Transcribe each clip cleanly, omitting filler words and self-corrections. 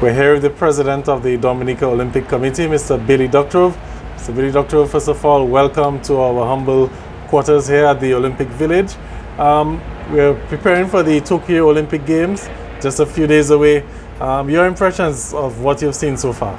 We're here with the president of the Dominica Olympic Committee, Mr. Billy Doctrove. Mr. Billy Doctrove, first of all, welcome to our humble quarters here at the Olympic Village. We're preparing for the Tokyo Olympic Games, just a few days away. Your impressions of what you've seen so far?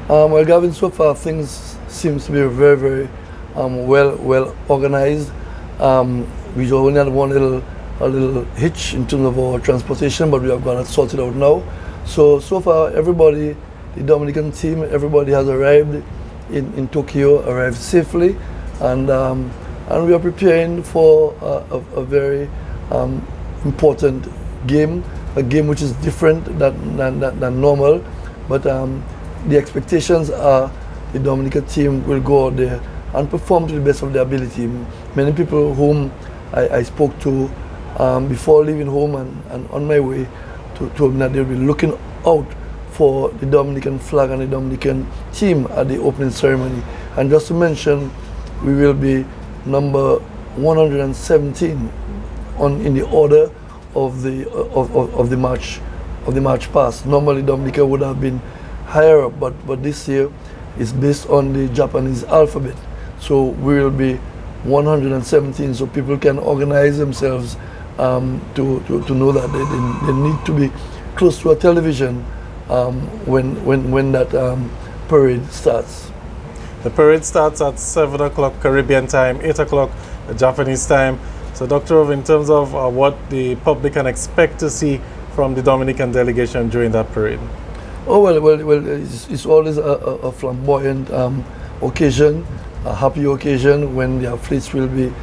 Well, Gavin, so far things seems to be very well organized. We only had a little hitch in terms of our transportation, but we have got it sorted out now. So far, everybody, the Dominican team, everybody has arrived in Tokyo, arrived safely, and we are preparing for a very important game, a game which is different than normal, but the expectations are the Dominican team will go out there and perform to the best of their ability. Many people whom I spoke to before leaving home and on my way told me that they'll be looking out for the Dominican flag and the Dominican team at the opening ceremony. And just to mention, we will be number 117 in the order of the march past. Normally Dominica would have been higher up, but this year is based on the Japanese alphabet. So we will be 117, so people can organize themselves to know that they need to be close to a television when that parade starts. The parade starts at 7 o'clock Caribbean time, 8 o'clock Japanese time. So Dr. in terms of what the public can expect to see from the Dominican delegation during that parade? Oh, well, it's always a flamboyant occasion, a happy occasion when the athletes will be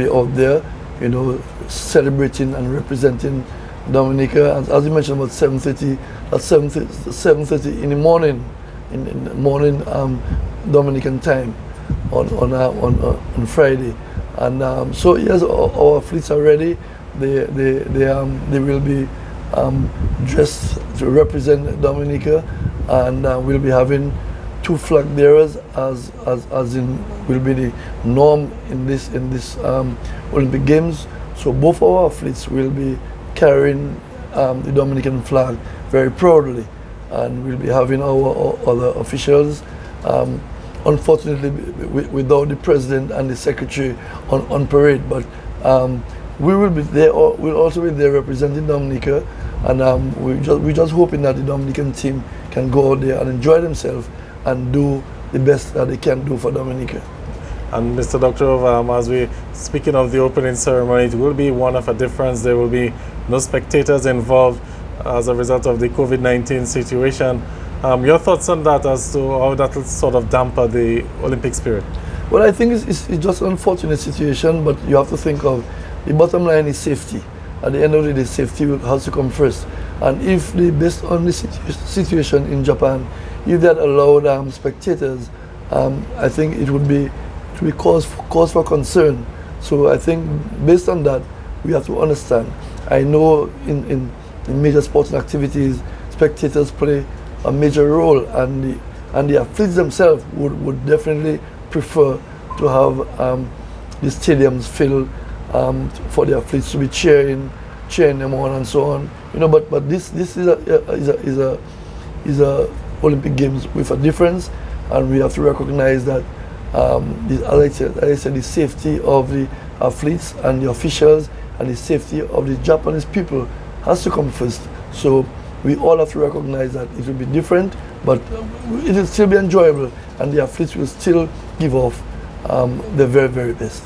out there, you know, celebrating and representing Dominica. And as you mentioned, about 7:30, at 7:30 in the morning, Dominican time on Friday. And so yes, our athletes are ready. They will be dressed to represent Dominica, and we'll be having 2 flag bearers as in will be the norm in this Olympic Games. So both our athletes will be carrying the Dominican flag very proudly, and we'll be having our other officials. Unfortunately, without the president and the secretary on parade, but we will be there. We'll also be there representing Dominica, and we're just hoping that the Dominican team can go out there and enjoy themselves and do the best that they can do for Dominica. And Mr. Doctrove, as we speaking of the opening ceremony, it will be one of a difference. There will be no spectators involved as a result of the COVID-19 situation. Your thoughts on that as to how that will sort of damper the Olympic spirit? Well, I think it's just an unfortunate situation, but you have to think of the bottom line is safety. At the end of the day, safety has to come first. And if based on the situation in Japan, if they had allowed spectators, I think it would be cause for concern. So I think based on that, we have to understand. I know in major sporting activities, spectators play a major role, and the athletes themselves would definitely prefer to have the stadiums filled for the athletes to be cheering them on and so on. You know, but this is a Olympic Games with a difference, and we have to recognize that as I said, the safety of the athletes and the officials and the safety of the Japanese people has to come first. So we all have to recognize that it will be different, but it will still be enjoyable, and the athletes will still give off the very best.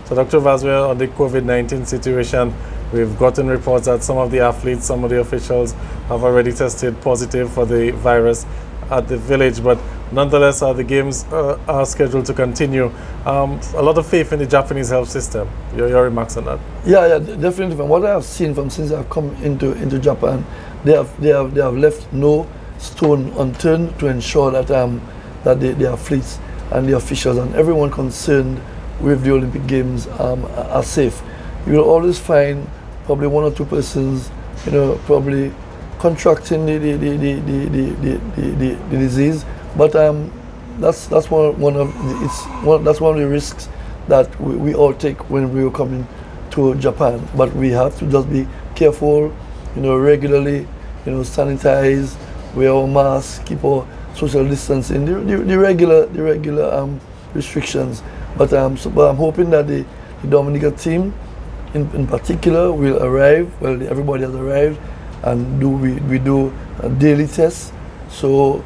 So Dr. Vaswell, on the COVID-19 situation, we've gotten reports that some of the athletes, some of the officials have already tested positive for the virus at the village, but nonetheless the games are scheduled to continue. A lot of faith in the Japanese health system. Your remarks on that? Yeah, definitely. From what I have seen since I've come into Japan, they have left no stone unturned to ensure that the athletes and the officials and everyone concerned with the Olympic Games are safe. You will always find probably 1 or 2 persons, you know, probably contracting the disease, but that's one of the risks that we all take when we are coming to Japan. But we have to just be careful, you know, regularly, you know, sanitize, wear our masks, keep our social distancing, the regular restrictions. But but I'm hoping that the Dominica team, in particular, will arrive. Well, everybody has arrived, and we do daily tests. So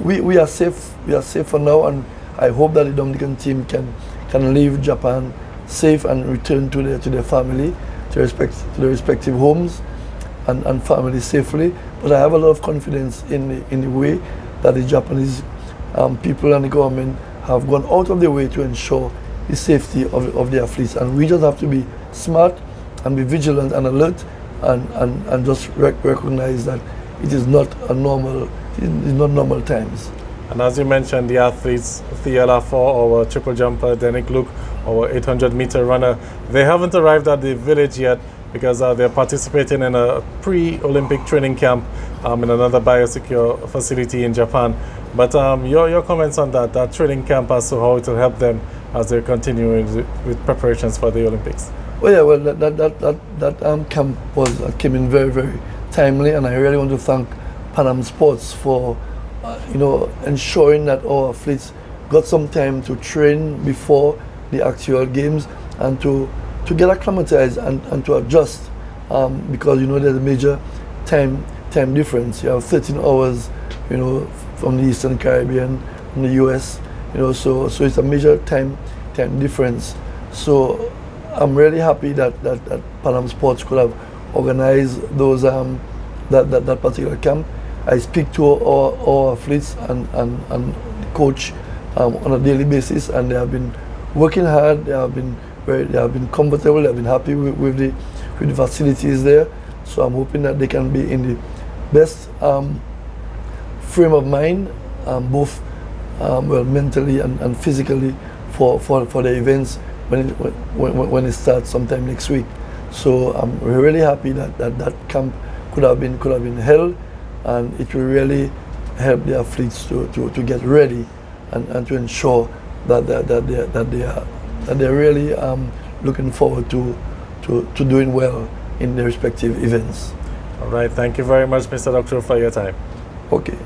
we are safe. We are safe for now, and I hope that the Dominican team can leave Japan safe and return to their family, to their respective homes, and family safely. But I have a lot of confidence in the way that the Japanese people and the government have gone out of their way to ensure the safety of the athletes. And we just have to be smart and be vigilant and alert, and just recognize that it is not normal times. And as you mentioned, the athletes, Theo Lafort, our triple jumper, Denick Luke, our 800-meter runner, they haven't arrived at the village yet because they're participating in a pre-Olympic training camp in another biosecure facility in Japan. But your comments on that training camp as to how it will help them as they continue with preparations for the Olympics? Well, yeah, well, that camp came in very, very timely, and I really want to thank Pan Am Sports for ensuring that our athletes got some time to train before the actual games and to get acclimatized and to adjust, because there's a major time difference. You have 13 hours, from the Eastern Caribbean, from the US, so it's a major time difference. So I'm really happy that Pan Am Sports could have organized those that particular camp. I speak to our athletes and coach on a daily basis, and they have been working hard. They have been comfortable. They have been happy with the facilities there. So I'm hoping that they can be in the best frame of mind, both mentally and physically for the events when it starts sometime next week. So I'm really happy that camp could have been held, and it will really help the athletes to get ready and to ensure that they're really looking forward to doing well in their respective events. All right, thank you very much, Mr. Doctrove, for your time. Okay.